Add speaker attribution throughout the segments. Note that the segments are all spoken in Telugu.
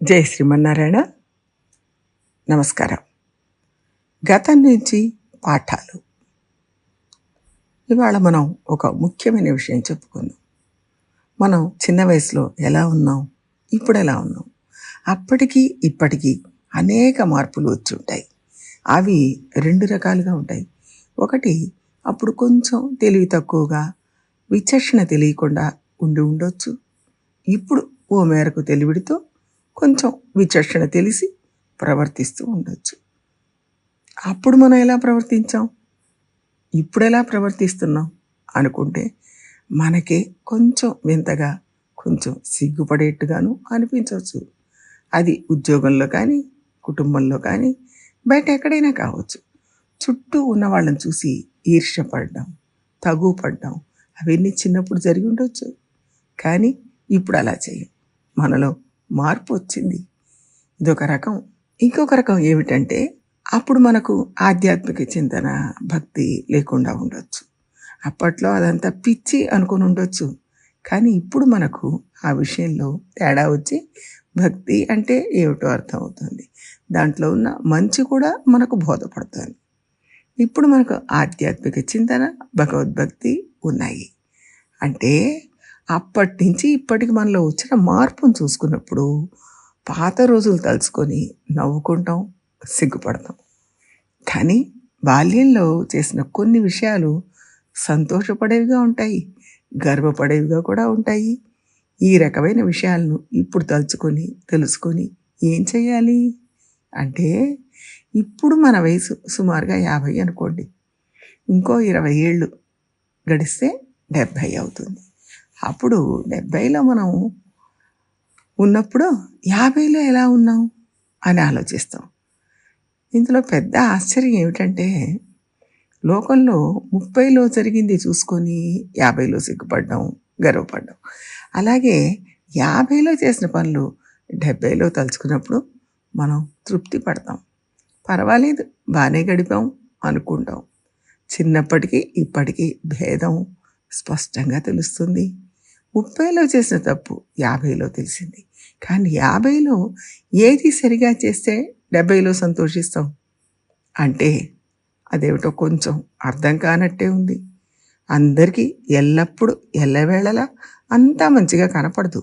Speaker 1: జై శ్రీమన్నారాయణ. నమస్కారం. గతం నుంచి పాఠాలు. ఇవాళ మనం ఒక ముఖ్యమైన విషయం చెప్పుకుందాం. మనం చిన్న వయసులో ఎలా ఉన్నాం, ఇప్పుడు ఎలా ఉన్నాం? అప్పటికి ఇప్పటికీ అనేక మార్పులు వచ్చి ఉంటాయి. అవి రెండు రకాలుగా ఉంటాయి. ఒకటి, అప్పుడు కొంచెం తెలివి తక్కువగా, విచక్షణ తెలియకుండా ఉండి ఉండొచ్చు. ఇప్పుడు ఓ మేరకు తెలివిడితో కొంచెం విచక్షణ తెలిసి ప్రవర్తిస్తూ ఉండొచ్చు. అప్పుడు మనం ఎలా ప్రవర్తించాం, ఇప్పుడు ఎలా ప్రవర్తిస్తున్నాం అనుకుంటే మనకే కొంచెం వింతగా, కొంచెం సిగ్గుపడేట్టుగాను అనిపించవచ్చు. అది ఉద్యోగంలో కానీ, కుటుంబంలో కానీ, బయట ఎక్కడైనా కావచ్చు. చుట్టూ ఉన్న వాళ్ళని చూసి ఈర్ష్యపడడం, తగుపడడం అవన్నీ చిన్నప్పుడు జరిగి ఉండొచ్చు. కానీ ఇప్పుడు అలా చేయం. మనలో మార్పు వచ్చింది. ఇదొక రకం. ఇంకొక రకం ఏమిటంటే, అప్పుడు మనకు ఆధ్యాత్మిక చింతన, భక్తి లేకుండా ఉండొచ్చు. అప్పట్లో అదంతా పిచ్చి అనుకుని ఉండొచ్చు. కానీ ఇప్పుడు మనకు ఆ విషయంలో తేడా వచ్చి భక్తి అంటే ఏమిటో అర్థమవుతుంది. దాంట్లో ఉన్న మంచి కూడా మనకు బోధపడుతుంది. ఇప్పుడు మనకు ఆధ్యాత్మిక చింతన, భగవద్భక్తి ఉన్నాయి. అంటే అప్పటి నుంచి ఇప్పటికి మనలో వచ్చిన మార్పును చూసుకున్నప్పుడు పాత రోజులు తలుచుకొని నవ్వుకుంటాం, సిగ్గుపడతాం. కానీ బాల్యంలో చేసిన కొన్ని విషయాలు సంతోషపడేవిగా ఉంటాయి, గర్వపడేవిగా కూడా ఉంటాయి. ఈ రకమైన విషయాలను ఇప్పుడు తలుచుకొని తెలుసుకొని ఏం చేయాలి అంటే, ఇప్పుడు మన వయసు సుమారుగా 50 అనుకోండి. ఇంకో 20 ఏళ్ళు గడిస్తే 70 అవుతుంది. అప్పుడు 70లో మనం ఉన్నప్పుడు 50లో ఎలా ఉన్నాం అని ఆలోచిస్తాం. ఇందులో పెద్ద ఆశ్చర్యం ఏమిటంటే, లోకంలో 30లో జరిగింది చూసుకొని 50లో సిగ్గుపడ్డాం, గర్వపడ్డాం. అలాగే 50లో చేసిన పనులు 70లో తలుచుకున్నప్పుడు మనం తృప్తి పడతాం. పర్వాలేదు, బాగానే గడిపాం అనుకుంటాం. చిన్నప్పటికీ ఇప్పటికీ భేదం స్పష్టంగా తెలుస్తుంది. 30లో చేసిన తప్పు 50లో తెలిసింది. కానీ 50లో ఏది సరిగా చేస్తే 70లో సంతోషిస్తాం అంటే అదేమిటో కొంచెం అర్థం కానట్టే ఉంది. అందరికీ ఎల్లప్పుడూ ఎల్లవేళలా అంతా మంచిగా కనపడదు.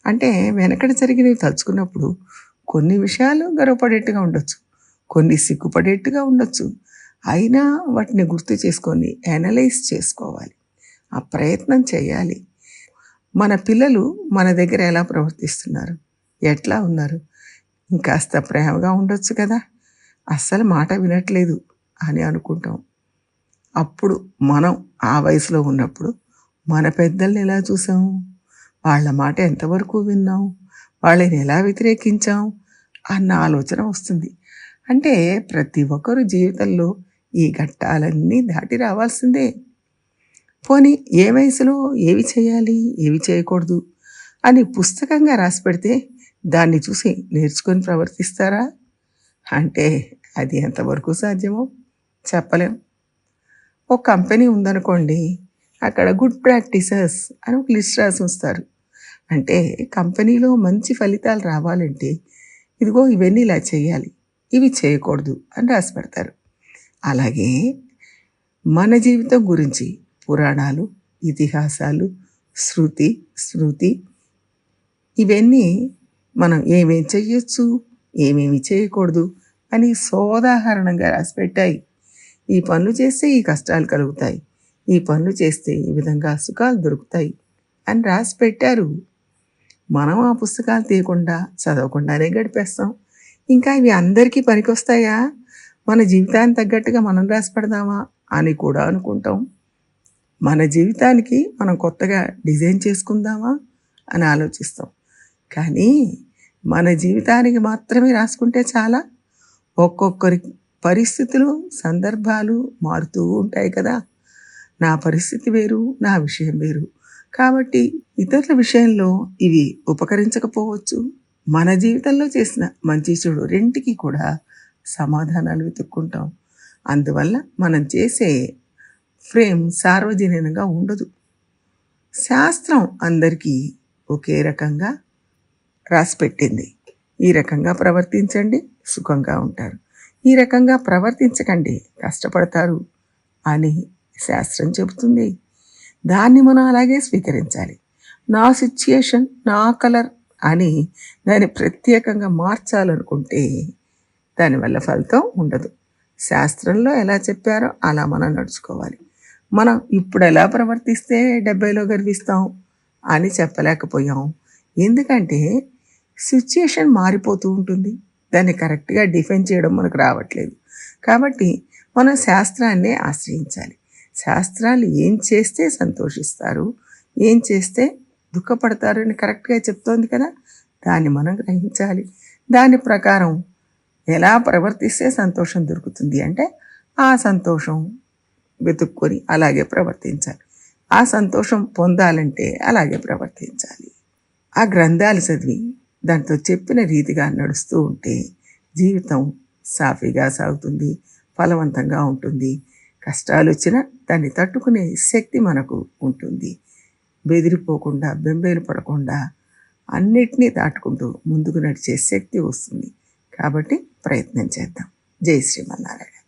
Speaker 1: అంటే వెనకటి జరిగినవి తలుచుకున్నప్పుడు కొన్ని విషయాలు గర్వపడేట్టుగా ఉండొచ్చు, కొన్ని సిగ్గుపడేట్టుగా ఉండొచ్చు. అయినా వాటిని గుర్తు చేసుకొని అనలైజ్ చేసుకోవాలి, ఆ ప్రయత్నం చేయాలి. మన పిల్లలు మన దగ్గర ఎలా ప్రవర్తిస్తున్నారు, ఎట్లా ఉన్నారు, ఇంకాస్త ప్రేమగా ఉండొచ్చు కదా, అస్సలు మాట వినట్లేదు అని అనుకుంటాం. అప్పుడు మనం ఆ వయసులో ఉన్నప్పుడు మన పెద్దల్ని ఎలా చూసాం, వాళ్ళ మాట ఎంతవరకు విన్నాం, వాళ్ళని ఎలా వ్యతిరేకించాం అన్న ఆలోచన వస్తుంది. అంటే ప్రతి ఒక్కరు జీవితంలో ఈ ఘట్టాలన్నీ దాటి రావాల్సిందే. పోనీ ఏ వయసులో ఏవి చేయాలి, ఏవి చేయకూడదు అని పుస్తకంగా రాసి పెడితే దాన్ని చూసి నేర్చుకొని ప్రవర్తిస్తారా అంటే అది ఎంతవరకు సాధ్యమో చెప్పలేం. ఒక కంపెనీ ఉందనుకోండి, అక్కడ గుడ్ ప్రాక్టీసెస్ అని ఒక లిస్ట్ రాసి ఉంచుతారు. అంటే కంపెనీలో మంచి ఫలితాలు రావాలంటే ఇదిగో ఇవన్నీ ఇలా చేయాలి, ఇవి చేయకూడదు అని రాసి పెడతారు. అలాగే మన జీవితం గురించి పురాణాలు, ఇతిహాసాలు, శృతి, స్మృతి ఇవన్నీ మనం ఏమేమి చెయ్యొచ్చు, ఏమేమి చేయకూడదు అని సోదాహరణంగా రాసిపెట్టాయి. ఈ పనులు చేస్తే ఈ కష్టాలు కలుగుతాయి, ఈ పనులు చేస్తే ఈ విధంగా సుఖాలు దొరుకుతాయి అని రాసి పెట్టారు. మనం ఆ పుస్తకాలు తీయకుండా చదవకుండానే గడిపేస్తాం. ఇంకా ఇవి అందరికీ పనికొస్తాయా, మన జీవితానికి తగ్గట్టుగా మనం రాసి పెడదామా అని కూడా అనుకుంటాం. మన జీవితానికి మనం కొత్తగా డిజైన్ చేసుకుందామా అని ఆలోచిస్తాం. కానీ మన జీవితానికి మాత్రమే రాసుకుంటే చాలా, ఒక్కొక్కరి పరిస్థితులు, సందర్భాలు మారుతూ ఉంటాయి కదా. నా పరిస్థితి వేరు, నా విషయం వేరు. కాబట్టి ఇతరుల విషయంలో ఇవి ఉపకరించకపోవచ్చు. మన జీవితంలో చేసిన మంచి చెడు రెంటికి కూడా సమాధానాలు వెతుక్కుంటాం. అందువల్ల మనం చేసే ఫ్రేమ్ సార్వజనీనంగా ఉండదు. శాస్త్రం అందరికీ ఒకే రకంగా రాసిపెట్టింది. ఈ రకంగా ప్రవర్తించండి, సుఖంగా ఉంటారు. ఈ రకంగా ప్రవర్తించకండి, కష్టపడతారు అని శాస్త్రం చెబుతుంది. దాన్ని మనం అలాగే స్వీకరించాలి. నా సిచ్యుయేషన్, నా కలర్ అని దాన్ని ప్రత్యేకంగా మార్చాలనుకుంటే దానివల్ల ఫలితం ఉండదు. శాస్త్రంలో ఎలా చెప్పారో అలా మనం నడుచుకోవాలి. మనం ఇప్పుడు ఎలా ప్రవర్తిస్తే 70లో గర్విస్తాం అని చెప్పలేకపోయాం. ఎందుకంటే సిచ్యుయేషన్ మారిపోతూ ఉంటుంది. దాన్ని కరెక్ట్గా డిఫైన్ చేయడం మనకు రావట్లేదు. కాబట్టి మనం శాస్త్రాన్నే ఆశ్రయించాలి. శాస్త్రాలు ఏం చేస్తే సంతోషిస్తారు, ఏం చేస్తే దుఃఖపడతారు అని కరెక్ట్గా చెప్తోంది కదా, దాన్ని మనం గ్రహించాలి. దాని ప్రకారం ఎలా ప్రవర్తిస్తే సంతోషం దొరుకుతుంది అంటే ఆ సంతోషం వెతుక్కొని అలాగే ప్రవర్తించాలి. ఆ సంతోషం పొందాలంటే అలాగే ప్రవర్తించాలి. ఆ గ్రంథాలు చదివి దాంతో చెప్పిన రీతిగా నడుస్తూ ఉంటే జీవితం సాఫీగా సాగుతుంది, ఫలవంతంగా ఉంటుంది. కష్టాలు వచ్చినా దాన్ని తట్టుకునే శక్తి మనకు ఉంటుంది. బెదిరిపోకుండా, బెంబేలు పడకుండా అన్నిటినీ దాటుకుంటూ ముందుకు నడిచే శక్తి వస్తుంది. కాబట్టి ప్రయత్నం చేద్దాం. జై శ్రీమన్నారాయణ.